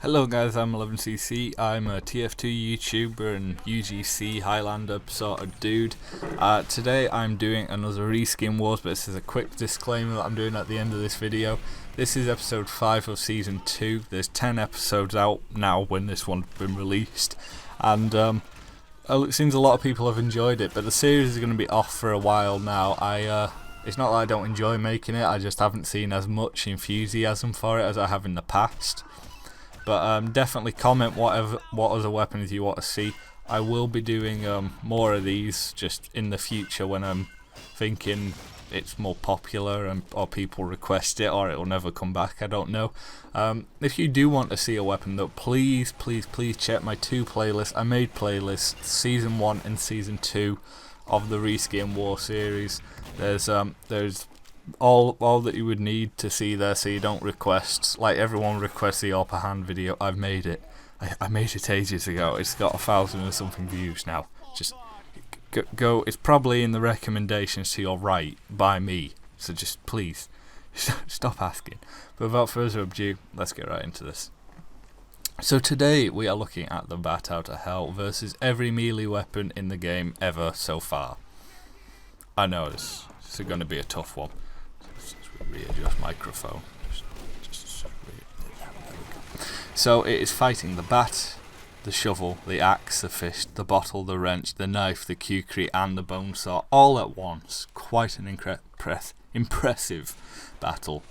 Hello guys, I'm 11cc. I'm a TF2 YouTuber and UGC Highlander sort of dude. Today I'm doing another Reskin Wars, but this is a quick disclaimer that I'm doing at the end of this video. This is episode 5 of season 2. There's 10 episodes out now when this one's been released, and it seems a lot of people have enjoyed it, but the series is going to be off for a while now. It's not that I don't enjoy making it, I just haven't seen as much enthusiasm for it as I have in the past. But definitely comment what other weapons you want to see. I will be doing more of these just in the future when I'm thinking it's more popular or people request it, or it will never come back, I don't know. If you do want to see a weapon though, please check my 2 playlists. I made playlists, season 1 and season 2 of the Reskin War series. There's all that you would need to see there, so you don't request, like everyone requests the upper hand video. I've made it. I made it ages ago. It's got 1,000 and something views now. Just go. It's probably in the recommendations to your right by me, so just please stop asking. But without further ado, let's get right into this. So today we are looking at the Bat Out of Hell versus every melee weapon in the game ever so far. I know this is going to be a tough one. Readjust microphone. So it is fighting the bat, the shovel, the axe, the fist, the bottle, the wrench, the knife, the kukri and the bone saw all at once. Quite an impressive battle.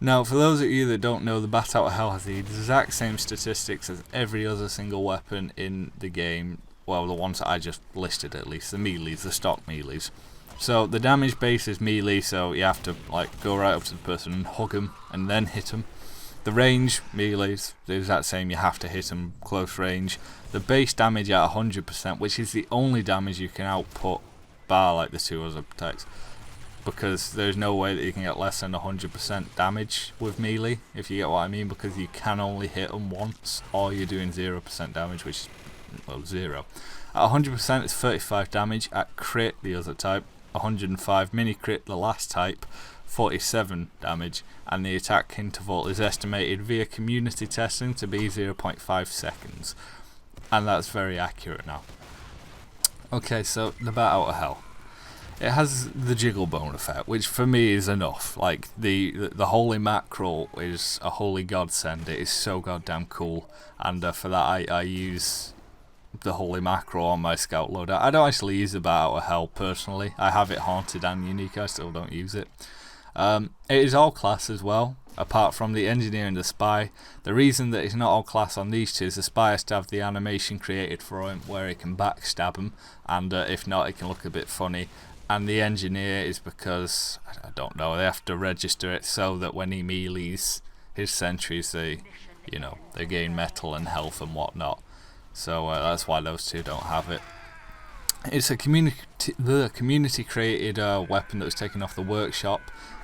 Now, for those of you that don't know, the Bat Out of Hell has the exact same statistics as every other single weapon in the game. Well, the ones that I just listed at least, the melees, the stock melees. So the damage base is melee, so you have to like go right up to the person and hug them and then hit them. The range, melee's the exact same, you have to hit them close range. The base damage at 100%, which is the only damage you can output bar like the 2 other attacks, because there's no way that you can get less than 100% damage with melee, if you get what I mean, because you can only hit them once, or you're doing 0% damage, which is, well, 0. At 100% it's 35 damage, at crit, the other type, 105, mini crit, the last type, 47 damage, and the attack interval is estimated via community testing to be 0.5 seconds, and that's very accurate now. Okay, so the Bat Out of Hell. It has the jiggle bone effect, which for me is enough. Like the holy mackerel is a holy godsend. It is so goddamn cool, and for that I use the holy mackerel on my scout loader. I don't actually use the Bat Out of Hell personally. I have it haunted and unique. I still don't use it. It is all class as well, apart from the engineer and the spy. The reason that it's not all class on these two is the spy has to have the animation created for him where he can backstab him, and if not, it can look a bit funny. And the engineer is because, I don't know, they have to register it so that when he melees his sentries, they gain metal and health and whatnot. So that's why those two don't have it. It's a community created weapon that was taken off the workshop,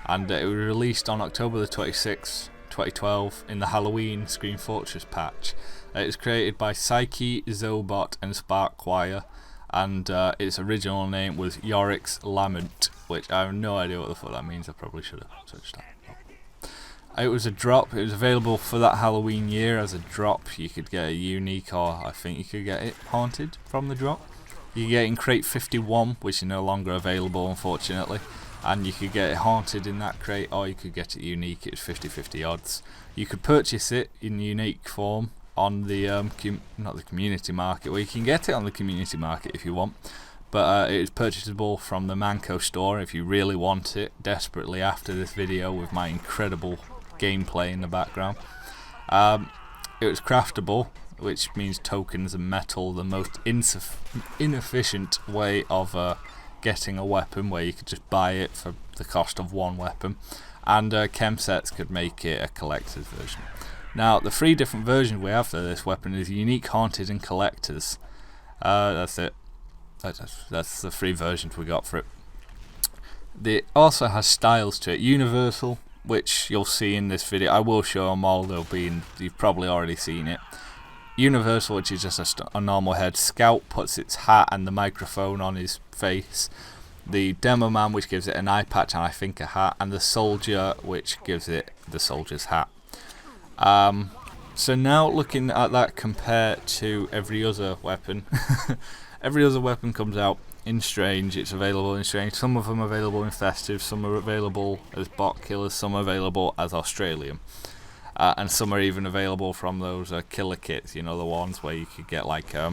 and it was released on October the 26th, 2012 in the Halloween Scream Fortress patch. It was created by Psyche, Zobot and Sparkwire, and its original name was Yorick's Lament, which I have no idea what the fuck that means. I probably should have searched that. It was a drop. It was available for that Halloween year as a drop. You could get a unique, or I think you could get it haunted from the drop. You could get it in crate 51, which is no longer available unfortunately, and you could get it haunted in that crate, or you could get it unique. It's 50-50 odds. You could purchase it in unique form on the not the community market, well, you can get it on the community market if you want, but it is purchasable from the Manco store if you really want it desperately after this video with my incredible gameplay in the background. It was craftable, which means tokens and metal, the most inefficient way of getting a weapon, where you could just buy it for the cost of one weapon, and chem sets could make it a collector's version. Now, the 3 different versions we have for this weapon is unique, haunted and collectors. That's it. That's the 3 versions we got for it. It also has styles to it. Universal, which you'll see in this video. I will show them all. They'll be in, you've probably already seen it. Universal, which is just a normal head. Scout puts its hat and the microphone on his face. The Demo Man, which gives it an eye patch and I think a hat. And the Soldier, which gives it the soldier's hat. So now looking at that compared to every other weapon, every other weapon comes out in Strange. It's available in Strange. Some of them are available in Festive, some are available as bot killers, some are available as Australian. And some are even available from those killer kits, you know, the ones where you could get like a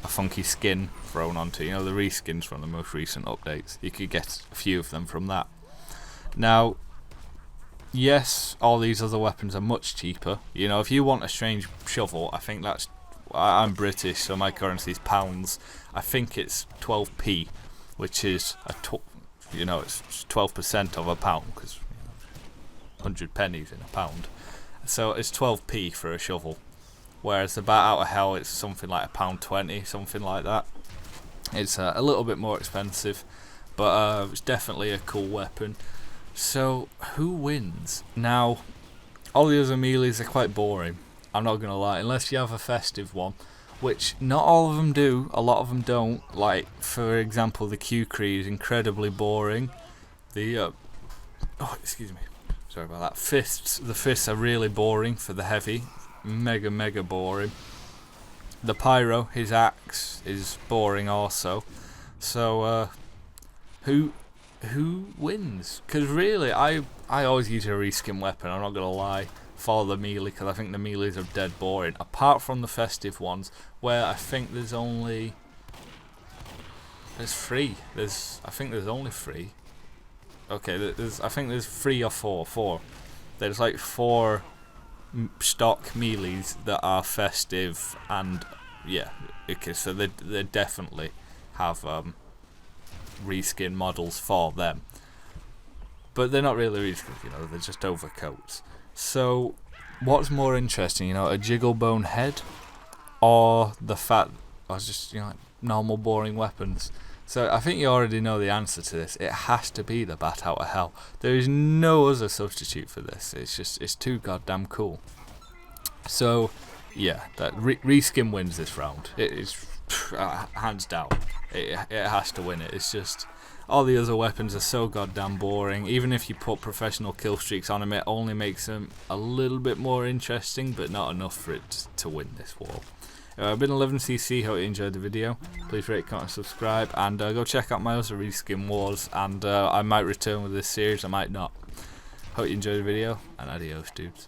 funky skin thrown onto, you know, the reskins from the most recent updates. You could get a few of them from that. Now, yes, all these other weapons are much cheaper. You know, if you want a Strange shovel, I think that's... I'm British, so my currency is pounds. I think it's 12p, which is you know, it's 12% of a pound, because 100 pennies in a pound. So it's 12p for a shovel. Whereas the Bat Out of Hell, it's something like £1.20, something like that. It's a little bit more expensive, but it's definitely a cool weapon. So, who wins? Now, all the other melees are quite boring, I'm not going to lie, unless you have a festive one, which not all of them do, a lot of them don't. Like, for example, the Q-Cree is incredibly boring. The, oh, excuse me, sorry about that. The fists are really boring for the heavy, mega boring. The Pyro, his axe, is boring also. So, who wins? Because really, I always use a reskin weapon, I'm not going to lie, for the melee, because I think the melees are dead boring, apart from the festive ones, where I think there's only... three. I think there's only three. Okay, I think there's 3 or 4. There's like 4 stock melees that are festive, and yeah, okay, so they definitely have reskin models for them, but they're not really reskins, you know, they're just overcoats. So what's more interesting, you know, a Jigglebone head or the fact, or just, you know, like normal boring weapons? So I think you already know the answer to this. It has to be the Bat Out of Hell. There is no other substitute for this. It's too goddamn cool. So yeah, that reskin wins this round. It is hands down. It has to win it. It's just, all the other weapons are so goddamn boring. Even if you put professional kill streaks on them, it only makes them a little bit more interesting, but not enough for it to win this war. I've been 11cc, hope you enjoyed the video. Please rate, comment, subscribe, and go check out my other reskin wars, and I might return with this series, I might not. Hope you enjoyed the video, and adios dudes.